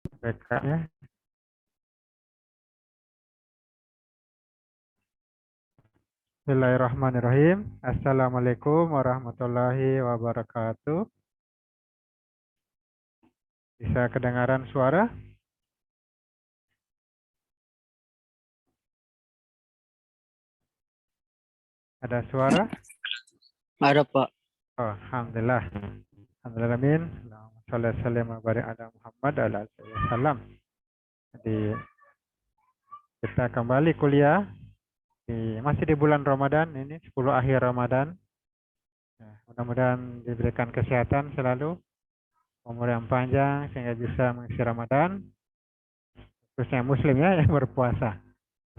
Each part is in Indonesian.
Rekannya. Bismillahirrahmanirrahim. Assalamualaikum warahmatullahi wabarakatuh. Bisa kedengaran suara? Ada suara? Ada Pak. Oh, Alhamdulillah. Alhamdulillah. Amin. Allahumma sholli wa sallim wa barik ala Muhammad wa ala alihi wasallam. Jadi kita kembali kuliah masih di bulan Ramadan ini 10 akhir Ramadan. Ya, mudah-mudahan diberikan kesehatan selalu, umur yang panjang sehingga bisa mengisi Ramadan. Khususnya Muslim ya yang berpuasa.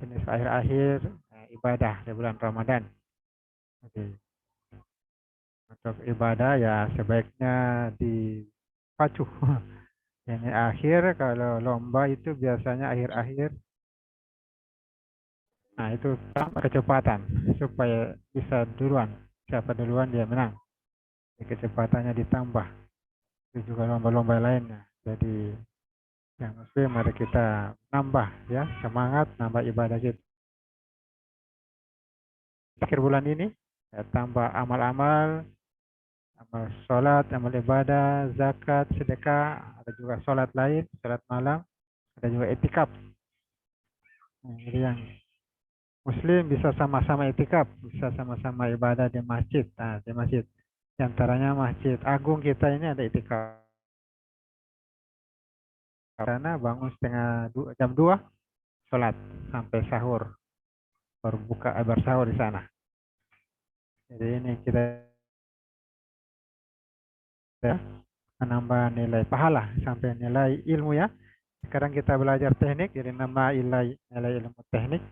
Ini akhir-akhir ibadah di bulan Ramadan. Jadi untuk ibadah ya sebaiknya dipacu. Ini akhir, kalau lomba itu biasanya akhir-akhir. Nah itu tambah kecepatan supaya bisa duluan. Siapa duluan dia menang. Jadi kecepatannya ditambah. Itu juga lomba-lomba lainnya. Jadi yang muslim mari kita nambah ya semangat, nambah ibadah kita. Akhir bulan ini ya, tambah amal-amal, amal sholat, amal ibadah, zakat, sedekah, ada juga sholat lain, sholat malam, ada juga etikaf. Nah, jadi yang Muslim bisa sama-sama etikaf, bisa sama-sama ibadah di masjid. Nah, di masjid, di antaranya Masjid Agung kita ini ada etikaf. Karena bangun jam 2, sholat sampai sahur, baru buka bersahur di sana. Jadi ini kita ya, menambah nilai pahala sampai nilai ilmu ya. Sekarang kita belajar teknik, jadi nama nilai ilmu teknik.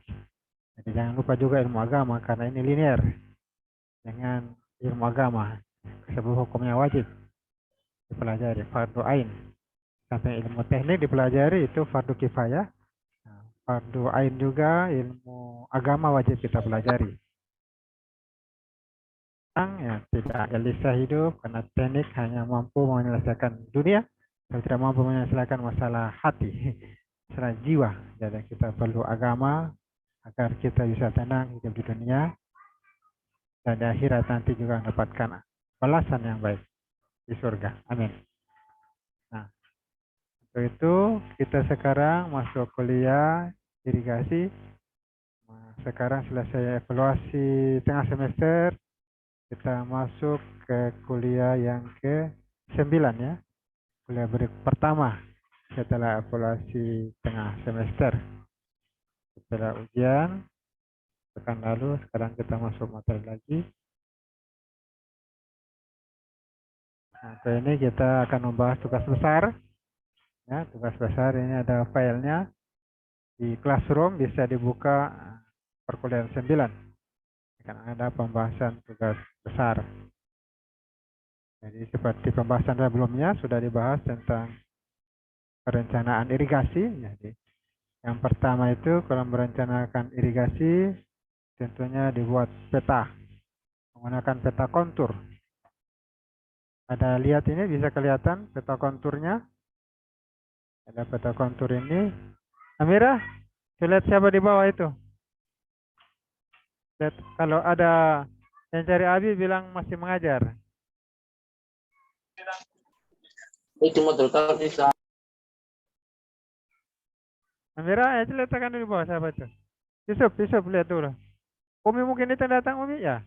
Jadi jangan lupa juga ilmu agama karena ini linear dengan ilmu agama. Sebab hukumnya wajib dipelajari, fardu ain. Sampai ilmu teknik dipelajari itu fardu kifayah. Nah, fardu ain juga ilmu agama wajib kita pelajari. Ya, tidak gelisah hidup karena teknik hanya mampu menyelesaikan dunia, tapi tidak mampu menyelesaikan masalah hati, masalah jiwa. Jadi kita perlu agama agar kita bisa tenang hidup di dunia dan di akhirat nanti juga mendapatkan balasan yang baik di surga. Amin. Nah, untuk itu kita sekarang masuk kuliah irigasi. Nah, sekarang selesai evaluasi tengah semester, kita masuk ke kuliah yang ke-9 ya. Kuliah pertama setelah evaluasi tengah semester. Setelah ujian pekan lalu, sekarang kita masuk materi lagi. Nah, ke ini kita akan membahas tugas besar. Ya, tugas besar ini ada filenya di Classroom, bisa dibuka perkuliahan 9. Akan ada pembahasan tugas besar. Jadi seperti pembahasan sebelumnya sudah dibahas tentang perencanaan irigasi. Jadi yang pertama itu kalau merencanakan irigasi tentunya dibuat peta menggunakan peta kontur. Ada lihat ini bisa kelihatan peta konturnya. Ada peta kontur ini. Amira, lihat siapa di bawah itu? Lihat, kalau ada yang cari Abi bilang masih mengajar. Itu motor kalau bisa. Amira, lihat tekan di bawah siapa itu? Yusuf, lihat dulu. Umi mungkin itu datang Umi ya.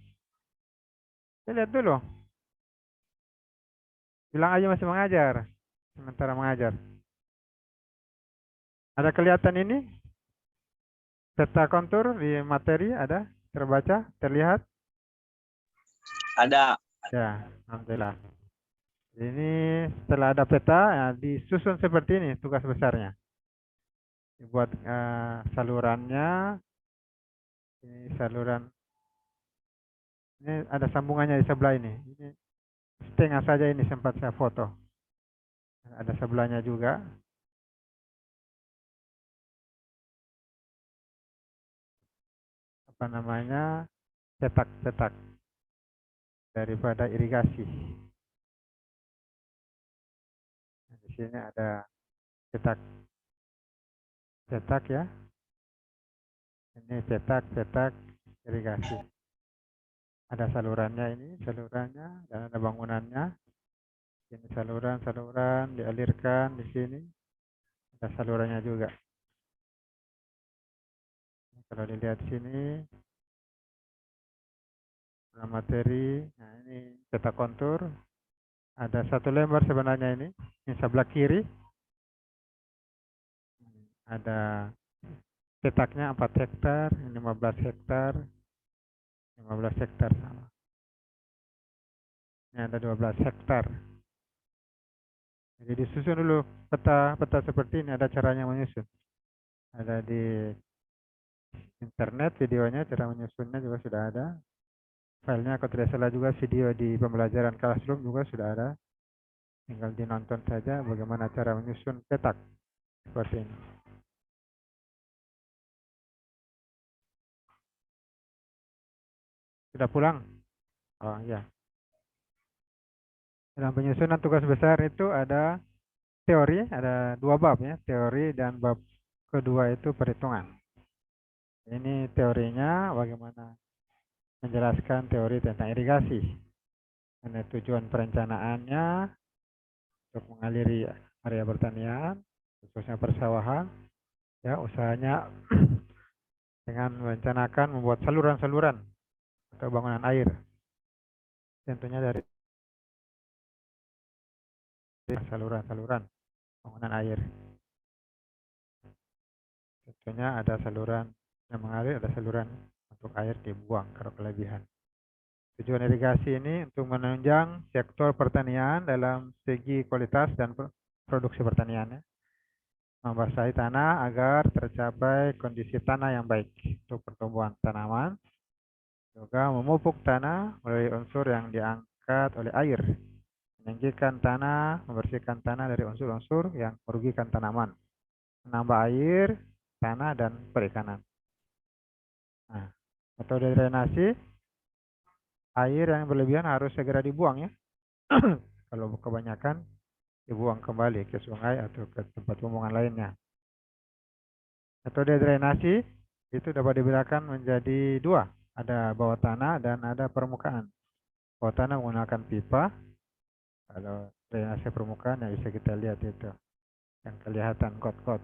Lihat dulu. Bilang aja masih mengajar. Sementara mengajar. Ada kelihatan ini? Peta kontur di materi ada? Terbaca? Terlihat? Ada. Ya, Alhamdulillah. Ini setelah ada peta, ya, disusun seperti ini tugas besarnya. Dibuat salurannya. Ini saluran. Ini ada sambungannya di sebelah ini. Ini setengah saja ini sempat saya foto. Ada sebelahnya juga. Apa namanya? Cetak-cetak daripada irigasi. Nah, di sini ada Cetak, cetak ya. Ini cetak irigasi. Ada salurannya ini, salurannya, dan ada bangunannya. Ini saluran dialirkan di sini. Ada salurannya juga. Kalau dilihat sini, materi. Nah, ini cetak kontur. Ada satu lembar sebenarnya ini sebelah kiri. Ada cetaknya 4 hektar, 15 hektar, 15 hektar sama. Ini ada 12 hektar. Jadi disusun dulu peta seperti ini, ada caranya menyusun. Ada di internet videonya, cara menyusunnya juga sudah ada. Filenya kalau tidak salah juga video di pembelajaran Classroom juga sudah ada. Tinggal dinonton saja bagaimana cara menyusun petak seperti ini. Sudah pulang? Oh ya. Dalam penyusunan tugas besar itu ada teori, ada 2 bab ya, teori dan bab kedua itu perhitungan. Ini teorinya bagaimana menjelaskan teori tentang irigasi. Ini tujuan perencanaannya untuk mengaliri area pertanian, khususnya persawahan, ya usahanya dengan merencanakan membuat saluran-saluran atau bangunan air. Tentunya dari saluran-saluran bangunan air. Tentunya ada saluran yang mengalir, ada saluran untuk air dibuang kalau kelebihan. Tujuan irigasi ini untuk menunjang sektor pertanian dalam segi kualitas dan produksi pertanian. Membasahi tanah agar tercapai kondisi tanah yang baik untuk pertumbuhan tanaman. Juga memupuk tanah melalui unsur yang diangkat oleh air. Meninggikan tanah, membersihkan tanah dari unsur-unsur yang merugikan tanaman. Menambah air, tanah, dan perikanan. Nah, metode drainasi, air yang berlebihan harus segera dibuang ya. Kalau kebanyakan, dibuang kembali ke sungai atau ke tempat pembuangan lainnya. Metode drainasi itu dapat dibedakan menjadi 2. Ada bawah tanah dan ada permukaan. Bawah tanah menggunakan pipa. Kalau drainasi permukaan yang bisa kita lihat itu. Yang kelihatan got-got.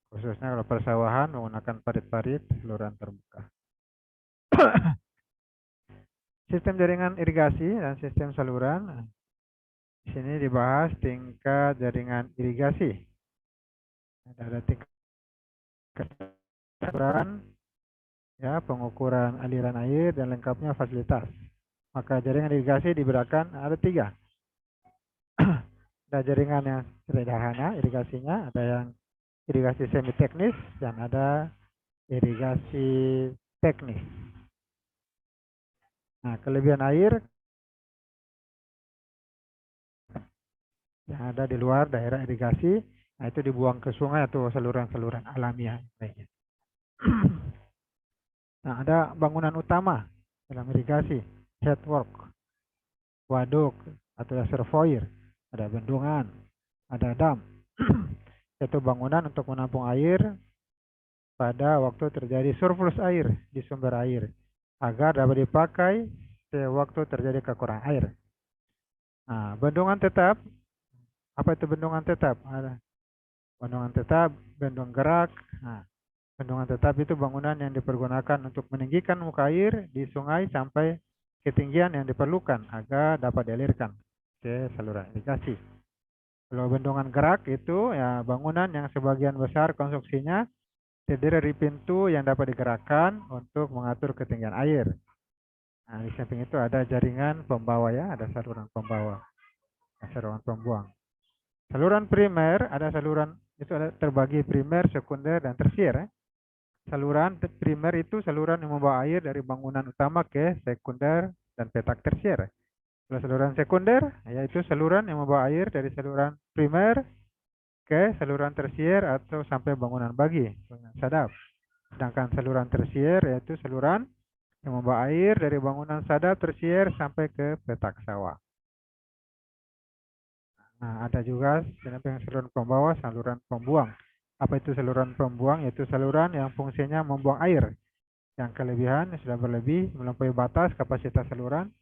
Khususnya kalau persawahan menggunakan parit-parit saluran terbuka. Sistem jaringan irigasi dan sistem saluran. Di sini dibahas tingkat jaringan irigasi. Ada tingkat saluran, ya, pengukuran aliran air dan lengkapnya fasilitas. Maka jaringan irigasi dibedakan ada 3. Ada jaringan yang sederhana irigasinya, ada yang irigasi semi teknis dan ada irigasi teknis. Nah, kelebihan air yang ada di luar daerah irigasi, nah itu dibuang ke sungai atau saluran-saluran alamiah lainnya. Nah, ada bangunan utama dalam irigasi, headwork, waduk atau reservoir, ada bendungan, ada dam. Itu bangunan untuk menampung air pada waktu terjadi surplus air di sumber air agar dapat dipakai sewaktu terjadi kekurangan air. Nah, bendungan tetap, apa itu bendungan tetap? Ada bendungan tetap, bendung gerak. Nah, bendungan tetap itu bangunan yang dipergunakan untuk meninggikan muka air di sungai sampai ketinggian yang diperlukan agar dapat dialirkan ke saluran irigasi. Kalau bendungan gerak itu ya bangunan yang sebagian besar konstruksinya terdiri dari pintu yang dapat digerakkan untuk mengatur ketinggian air. Nah, di samping itu ada jaringan pembawa ya, ada saluran pembawa, saluran pembuang. Saluran primer, ada saluran itu ada terbagi primer, sekunder, dan tersier. Ya. Saluran primer itu saluran yang membawa air dari bangunan utama ke sekunder dan petak tersier. Kalau saluran sekunder, yaitu saluran yang membawa air dari saluran primer ke saluran tersier atau sampai bangunan bagi, bangunan sadap. Sedangkan saluran tersier yaitu saluran yang membawa air dari bangunan sadap tersier sampai ke petak sawah. Nah, ada juga saluran pembawa, saluran pembuang. Apa itu saluran pembuang? Yaitu saluran yang fungsinya membuang air. Yang kelebihan sudah berlebih melampaui batas kapasitas saluran,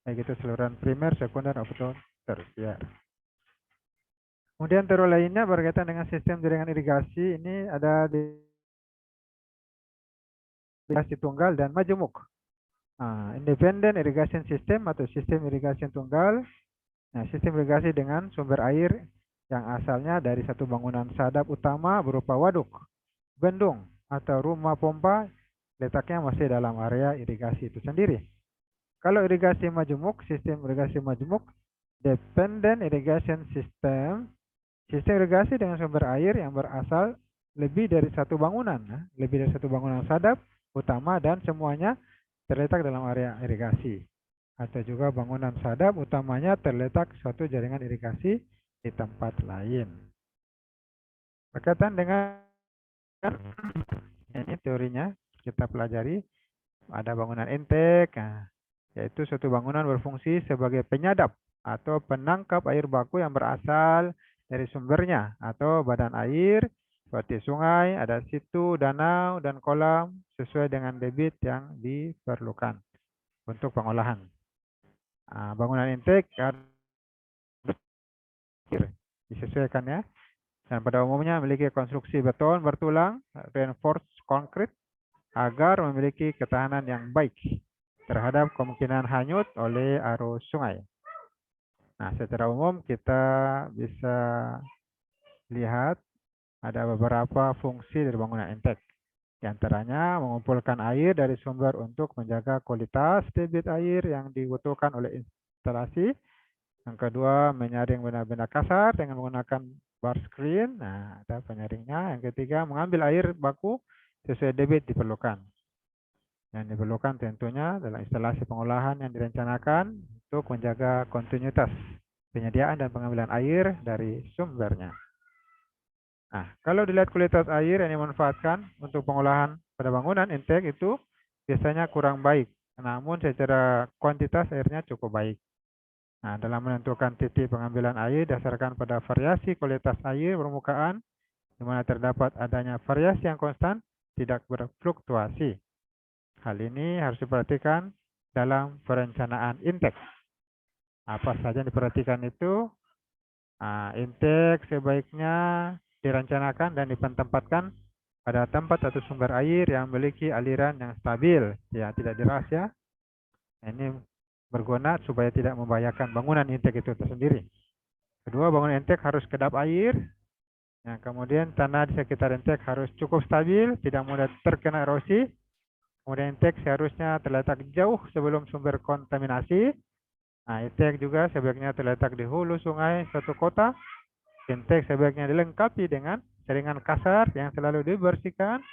baik itu saluran primer, sekunder, atau tersier. Kemudian teori lainnya berkaitan dengan sistem jaringan irigasi. Ini ada di irigasi tunggal dan majemuk. Nah, independent irrigation system atau sistem irigasi tunggal. Nah, sistem irigasi dengan sumber air yang asalnya dari satu bangunan sadap utama berupa waduk, bendung, atau rumah pompa, letaknya masih dalam area irigasi itu sendiri. Kalau irigasi majemuk, sistem irigasi majemuk, dependent irrigation system, sistem irigasi dengan sumber air yang berasal lebih dari satu bangunan, lebih dari satu bangunan sadap utama dan semuanya terletak dalam area irigasi. Atau juga bangunan sadap utamanya terletak suatu jaringan irigasi di tempat lain. Berkaitan dengan ini teorinya kita pelajari, ada bangunan intake, yaitu suatu bangunan berfungsi sebagai penyadap atau penangkap air baku yang berasal dari sumbernya atau badan air seperti sungai, ada situ, danau, dan kolam sesuai dengan debit yang diperlukan untuk pengolahan. Bangunan intake disesuaikan ya, dan pada umumnya memiliki konstruksi beton bertulang reinforced concrete agar memiliki ketahanan yang baik terhadap kemungkinan hanyut oleh arus sungai. Nah, secara umum kita bisa lihat ada beberapa fungsi dari bangunan intake. Di antaranya mengumpulkan air dari sumber untuk menjaga kualitas debit air yang dibutuhkan oleh instalasi. Yang kedua, menyaring benda-benda kasar dengan menggunakan bar screen. Nah, ada penyaringnya. Yang ketiga, mengambil air baku sesuai debit diperlukan. Yang diperlukan tentunya dalam instalasi pengolahan yang direncanakan untuk menjaga kontinuitas penyediaan dan pengambilan air dari sumbernya. Nah, kalau dilihat kualitas air yang dimanfaatkan untuk pengolahan pada bangunan intake itu biasanya kurang baik. Namun secara kuantitas airnya cukup baik. Nah, dalam menentukan titik pengambilan air dasarkan pada variasi kualitas air permukaan, di mana terdapat adanya variasi yang konstan, tidak berfluktuasi. Hal ini harus diperhatikan dalam perencanaan intake. Apa saja yang diperhatikan itu? Intake sebaiknya direncanakan dan ditempatkan pada tempat atau sumber air yang memiliki aliran yang stabil, ya tidak deras ya. Ini berguna supaya tidak membahayakan bangunan intake itu tersendiri. Kedua, bangunan intake harus kedap air. Nah, kemudian tanah di sekitar intake harus cukup stabil, tidak mudah terkena erosi. Kemudian intake seharusnya terletak jauh sebelum sumber kontaminasi. Nah, intake juga sebaiknya terletak di hulu sungai suatu kota. Intake sebaiknya dilengkapi dengan jaringan kasar yang selalu dibersihkan.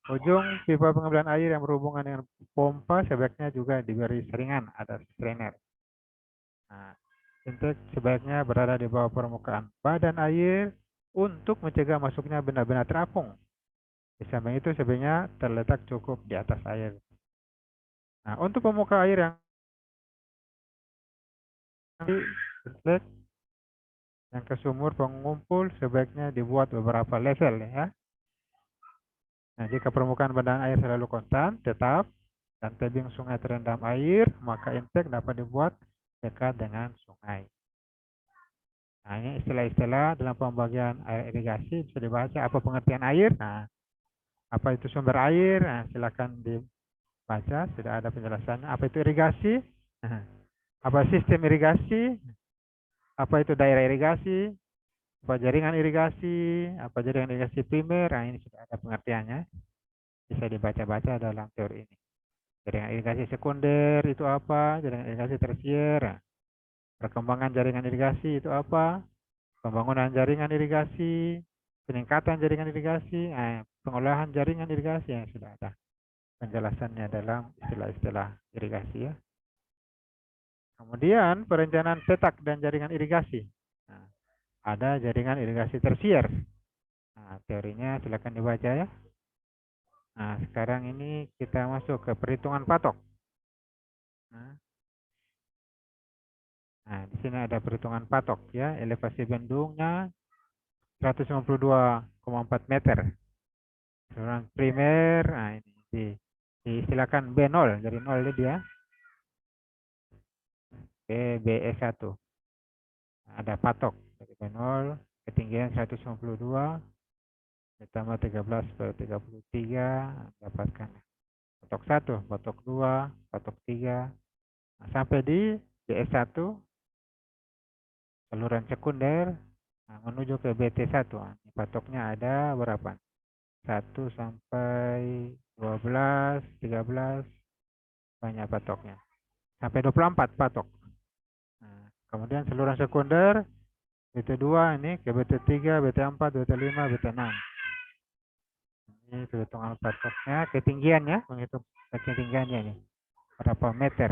Ujung pipa pengambilan air yang berhubungan dengan pompa sebaiknya juga diberi saringan atau strainer. Nah, intake sebaiknya berada di bawah permukaan badan air untuk mencegah masuknya benda-benda terapung. Di samping itu sebaiknya terletak cukup di atas air. Nah, untuk pemuka air yang ke sumur pengumpul sebaiknya dibuat beberapa level ya. Nah, jika permukaan badan air selalu konstan, tetap, dan tebing sungai terendam air, maka intake dapat dibuat dekat dengan sungai. Nah, ini istilah-istilah dalam pembagian air irigasi bisa dibaca. Apa pengertian air? Nah, apa itu sumber air? Nah, silakan dibaca, sudah ada penjelasannya. Apa itu irigasi? Apa sistem irigasi? Apa itu daerah irigasi? Apa jaringan irigasi? Apa jaringan irigasi primer? Nah, ini sudah ada pengertiannya. Bisa dibaca-baca dalam teori ini. Jaringan irigasi sekunder itu apa? Jaringan irigasi tersier. Perkembangan jaringan irigasi itu apa? Pembangunan jaringan irigasi, peningkatan jaringan irigasi, pengolahan jaringan irigasi yang sudah ada penjelasannya dalam istilah-istilah irigasi ya. Kemudian perencanaan petak dan jaringan irigasi. Nah, ada jaringan irigasi tersier. Nah, teorinya silakan dibaca ya. Nah, sekarang ini kita masuk ke perhitungan patok. Nah, Nah, di sini ada perhitungan patok ya, elevasi bendungnya 152,4 meter. Saluran primer, nah ini diistilahkan B0, dari 0 ini dia, BE1. Nah, ada patok dari B0, ketinggian 152, ditambah 13/33, dapatkan patok 1, patok 2, patok 3, nah, sampai di BE1, saluran sekunder, nah, menuju ke BT1. Nah, patoknya ada berapa? 1 sampai 12, 13, banyak patoknya. Sampai 24 patok. Nah, kemudian saluran sekunder, BT2 ini ke BT3, BT4, BT5, BT6. Ini perhitungan patoknya, ketinggiannya, menghitung ketinggiannya ini. Berapa meter.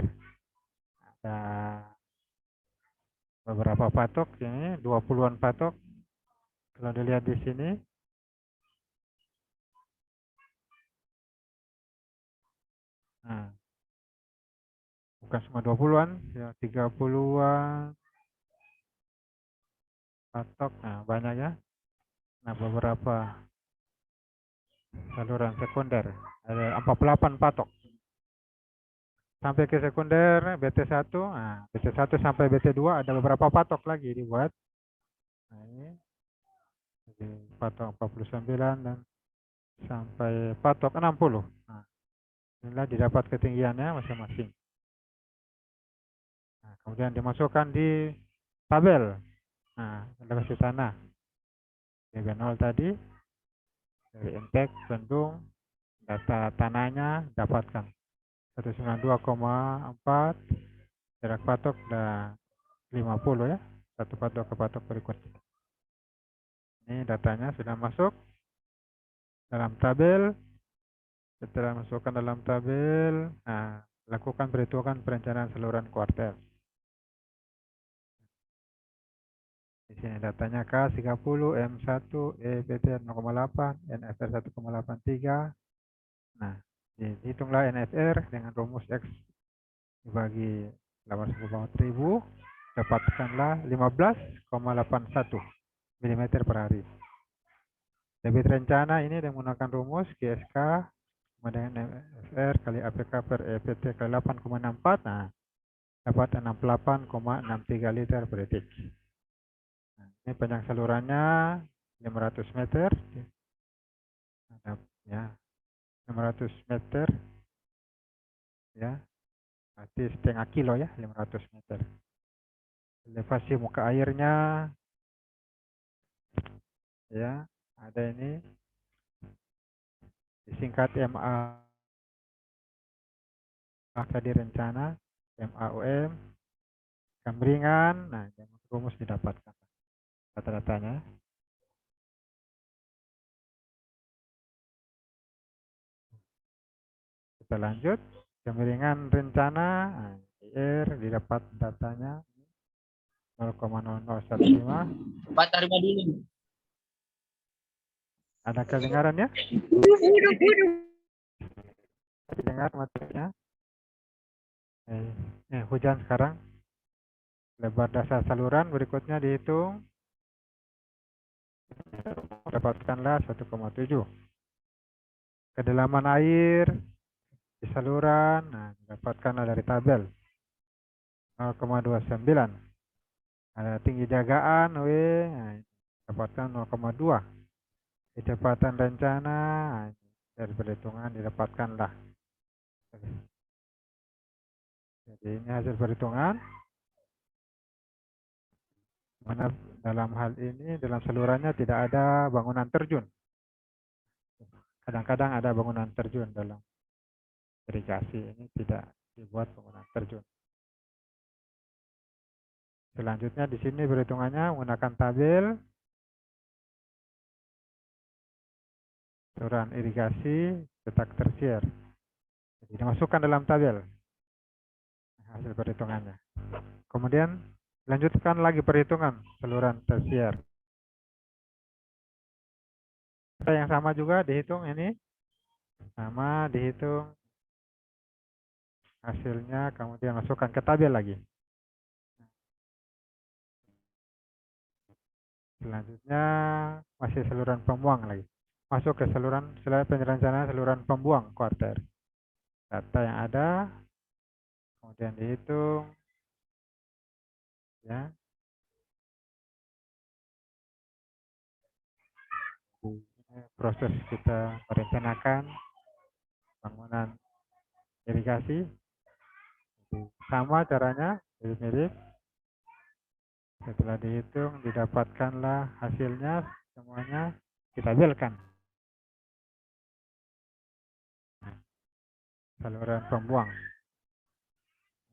Ada beberapa patok ini, 20-an patok. Kalau dilihat di sini, nah, bukan semua 20-an, ya 30-an patok. Nah, banyak ya. Nah, beberapa saluran sekunder, ada 48 patok. Sampai ke sekunder BT1, nah, BT1 sampai BT2 ada beberapa patok lagi dibuat. Nah, ini patok 49 dan sampai patok 60. Nah, inilah didapat ketinggiannya masing-masing. Nah, kemudian dimasukkan di tabel. Nah, elevasi tanah. DB0 tadi, dari intake, bendung, data tanahnya dapatkan 192,4, jarak patok dan 50 ya, satu patok ke patok berikutnya. Ini datanya sudah masuk dalam tabel. Setelah masukkan dalam tabel, nah, lakukan perhitungan perencanaan saluran kuarter. Di sini datanya K30, M1, EPT 0,8, NFR 1,83. Nah, dihitunglah NFR dengan rumus X dibagi 810.000, dapatkanlah 15,81 mm per hari. Debit rencana ini dengan menggunakan rumus GSK dengan NFR kali APK per EPT kali 8,64, nah, dapat 68,63 liter per detik. Nah, ini panjang salurannya 500 meter, ya, 500 meter, ya, berarti setengah kilo ya, 500 meter. Elevasi muka airnya, ya, ada ini disingkat MA tadi rencana, MAUM, kemeringan, nah, rumus didapatkan data-datanya. Kita lanjut, kemiringan rencana, nah, IR didapat datanya 0,0015. Pak terima dulu. Ada kedengaran ya? Dengar materinya? Hujan sekarang. Lebar dasar saluran berikutnya dihitung. Dapatkanlah 1,7. Kedalaman air di saluran, nah, dapatkanlah dari tabel 0,29. Ada tinggi jagaan W, nah, dapatkan 0,2. Kecepatan rencana, nah, dari perhitungan didapatkanlah. Jadi ini hasil perhitungan. Mana dalam hal ini dalam salurannya tidak ada bangunan terjun. Kadang-kadang ada bangunan terjun dalam irigasi, ini tidak dibuat bangunan terjun. Selanjutnya di sini perhitungannya menggunakan tabel saluran irigasi cetak tersier. Jadi dimasukkan dalam tabel hasil perhitungannya. Kemudian lanjutkan lagi perhitungan saluran tersier. Yang sama juga dihitung ini, sama dihitung hasilnya, kemudian masukkan ke tabel lagi. Selanjutnya masih saluran pembuang lagi. Masuk ke saluran perencanaan saluran pembuang kuarter. Data yang ada, kemudian dihitung, ya. Proses kita merencanakan bangunan irigasi. Sama caranya, mirip-mirip. Setelah dihitung, didapatkanlah hasilnya, semuanya ditampilkan. Saluran pembuang.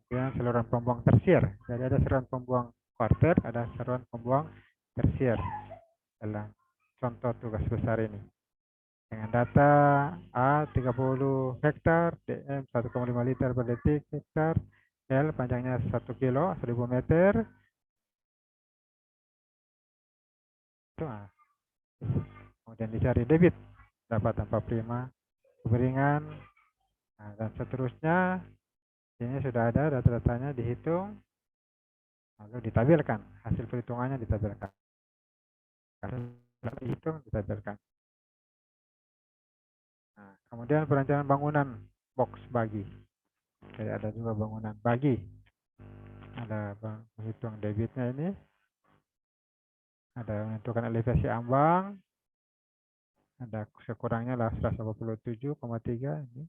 Kemudian saluran pembuang tersier. Jadi ada saluran pembuang kuarter, ada saluran pembuang tersier dalam contoh tugas besar ini. Dengan data A 30 hektar, DM 1,5 liter per detik hektar, L panjangnya 1 kilo, 1000 meter. Kemudian dicari debit, dapat 45 keberingan, dan seterusnya. Ini sudah ada data-datanya dihitung, lalu ditampilkan, hasil perhitungannya ditampilkan. Dihitung, ditampilkan. Nah, kemudian perencanaan bangunan box bagi. Jadi ada juga bangunan bagi. Ada menghitung debitnya ini. Ada menentukan elevasi ambang. Ada sekurangnya lah 187,3 ini.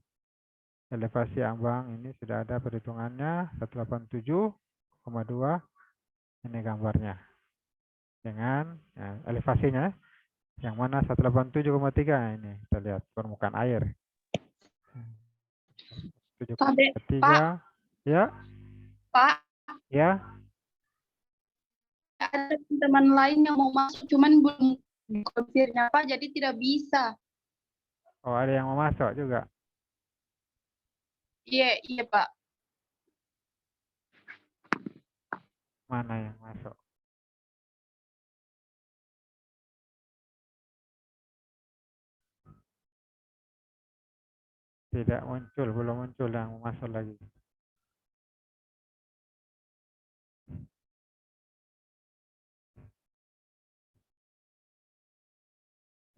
Elevasi ambang ini sudah ada perhitungannya 187,2. Ini gambarnya. Dengan elevasinya. Yang mana 187,3 ini kita lihat permukaan air. 7,3 ya. Pak, Ya. ada teman lain yang mau masuk, cuman belum konfirmnya Pak, jadi tidak bisa. Oh, ada yang mau masuk juga. Iya, iya Pak. Mana yang masuk? Tidak muncul, belum muncul yang mau masuk lagi.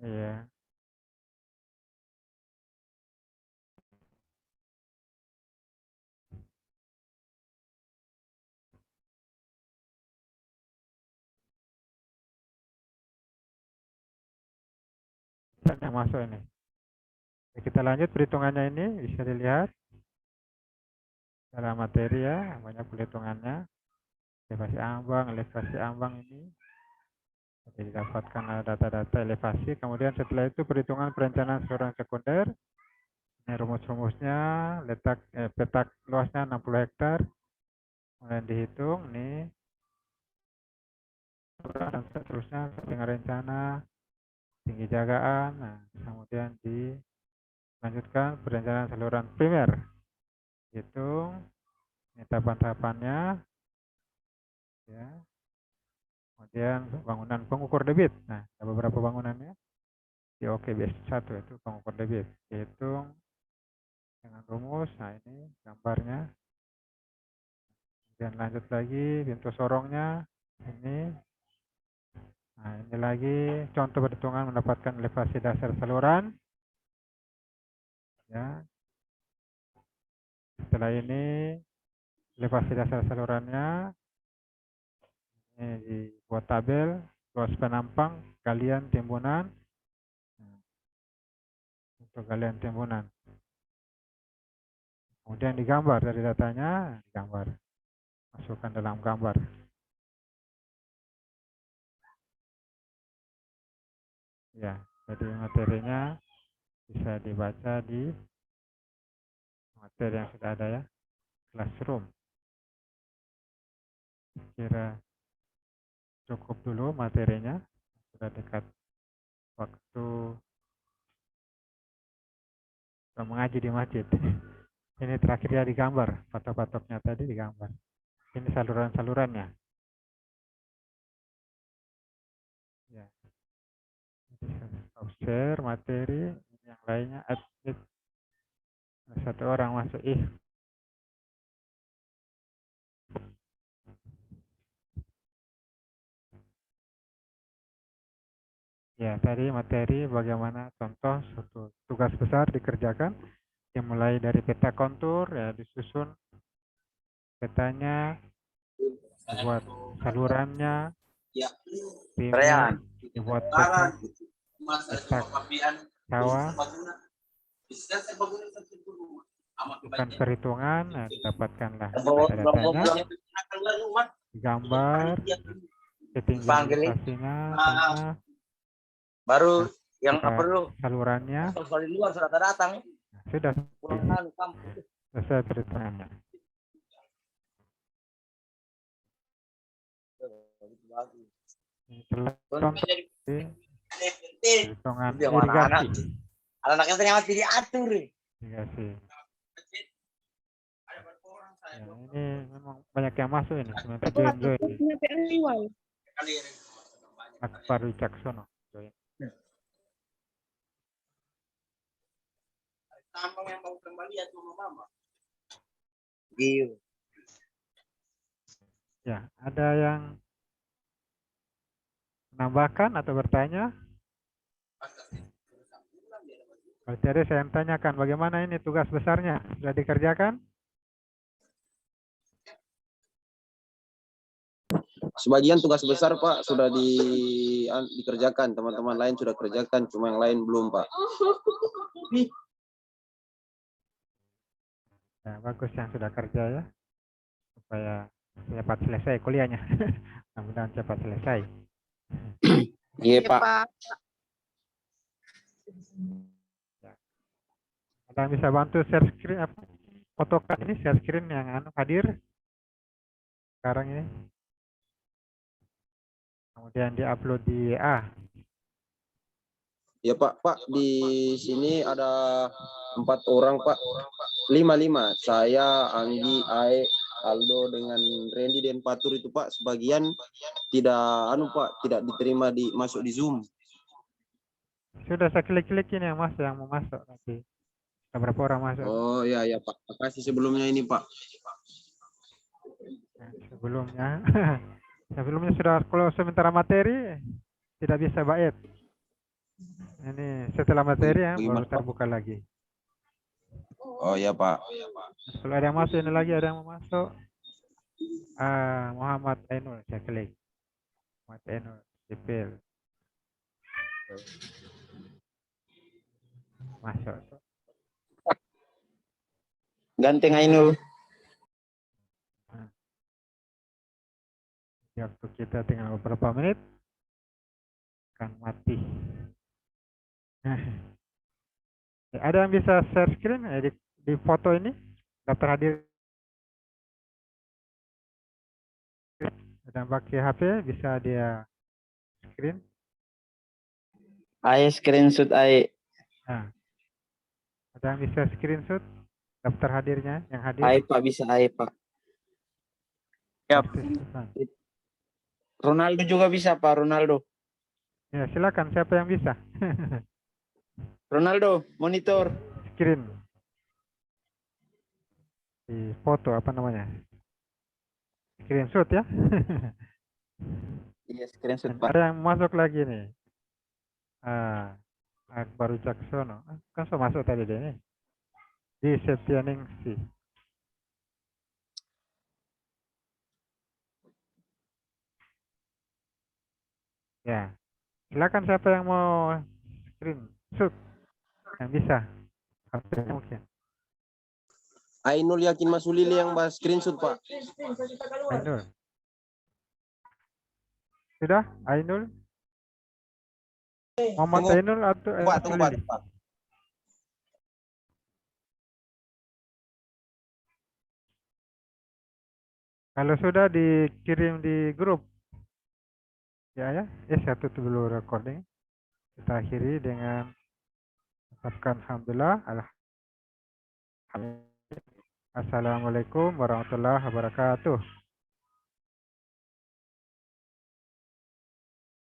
Iya. Yang masuk ini. Kita lanjut perhitungannya ini, bisa dilihat dalam materi ya, banyak perhitungannya. Elevasi ambang ini. Jadi didapatkan data-data elevasi. Kemudian setelah itu perhitungan perencanaan saluran sekunder. Ini rumus-rumusnya, letak petak luasnya 60 hektar. Kemudian dihitung nih dan seterusnya dengan rencana tinggi jagaan. Nah, kemudian dilanjutkan perencanaan saluran primer. Hitung ini tahapan-tahapannya ya. Kemudian bangunan pengukur debit. Nah, ada beberapa bangunannya. Di OKBS 1 itu pengukur debit. Dihitung dengan rumus. Nah, ini gambarnya. Kemudian lanjut lagi pintu sorongnya. Ini. Nah, ini lagi contoh perhitungan mendapatkan elevasi dasar saluran. Ya. Setelah ini elevasi dasar salurannya ini dibuat tabel luas penampang, galian timbunan. Untuk galian timbunan. Kemudian digambar dari datanya, digambar. Masukkan dalam gambar. Ya, jadi materinya bisa dibaca di materi yang sudah ada ya, classroom. Kira cukup dulu materinya, sudah dekat waktu mengaji di masjid. Ini terakhir ya digambar, patok-patoknya tadi digambar. Ini saluran-salurannya. Ya. Share materi, yang lainnya admit. Satu orang masuk Ya, tadi materi bagaimana contoh suatu tugas besar dikerjakan yang mulai dari peta kontur ya disusun petanya, dibuat salurannya, timnya, dibuat peta sawah, bukan perhitungan, nah, didapatkanlah data-datanya, gambar, ketinggian lokasinya, tanah, Baru yang peta perlu salurannya, soal di luar sudah datang. nah, sudah Pulang kampung. selesai perhitungannya. Ini contoh perhitungan Itu yang mana irigasi. anak yang ternyata diatur. Irigasi. Ya, ini memang banyak yang masuk ini, sebentar join. Akbar Wicaksono join. Tambang yang mau kembali atau mama. Iya. Ya, ada yang menambahkan atau bertanya? Kalau tidak, saya tanyakan bagaimana ini tugas besarnya sudah dikerjakan? Sebagian tugas besar Pak sudah dikerjakan, teman-teman lain sudah kerjakan, cuma yang lain belum Pak. Ya, bagus yang sudah kerja ya, supaya cepat selesai kuliahnya. Mudah-mudahan cepat selesai. Iya Pak. Ya. Ada yang bisa bantu share screen, fotokan ini share screen yang hadir sekarang ini. Kemudian diupload di Ya Pak, di sini ada 4 orang Pak, 5. Saya, Anggi, Ae, Aldo dengan Randy dan Patur itu Pak, sebagian tidak Pak, tidak diterima masuk di Zoom. Sudah saya klik-klik ini yang mau masuk nanti. Ada berapa orang masuk? Oh ya Pak, makasih sebelumnya ini Pak. Nah, sebelumnya sudah kalau sementara materi tidak bisa bait. Ini setelah materi ya baru terbuka lagi. Oh ya Pak. Kalau ada yang masuk ini lagi, ada yang mau masuk. Muhammad Ainul, saya klik. Muhammad Ainul, sipil. Masuk. Ganteng Ainul. Waktu kita tinggal beberapa menit akan mati. Ada yang bisa share screen di foto ini? Daftar hadir. Ada yang pakai HP bisa dia screen. Ayo screenshot ayo. Nah, ada yang bisa screenshot daftar hadirnya yang hadir? Ayo Pak bisa ayo Pak. Yap. Ronaldo juga bisa Pak Ronaldo. Ya silakan siapa yang bisa. Ronaldo monitor. Screen. Di foto apa namanya? Screenshot ya. Iya screenshot Pak. Ada yang masuk lagi nih. Akbar Wicaksono. Kan sudah masuk tadi deh nih. Di Septianingsih. Ya. Silakan siapa yang mau screenshot. Yang bisa. Mungkin. Ainul Yakin Masulili yang bahas screenshot Pak. Ainul. Sudah? Ainul? Muhammad Ainul atau Tunggu Pak. Kalau sudah dikirim di grup. Ya. Saya tutup dulu recording. Kita akhiri dengan ucapkan alhamdulillah. Assalamualaikum warahmatullahi wabarakatuh.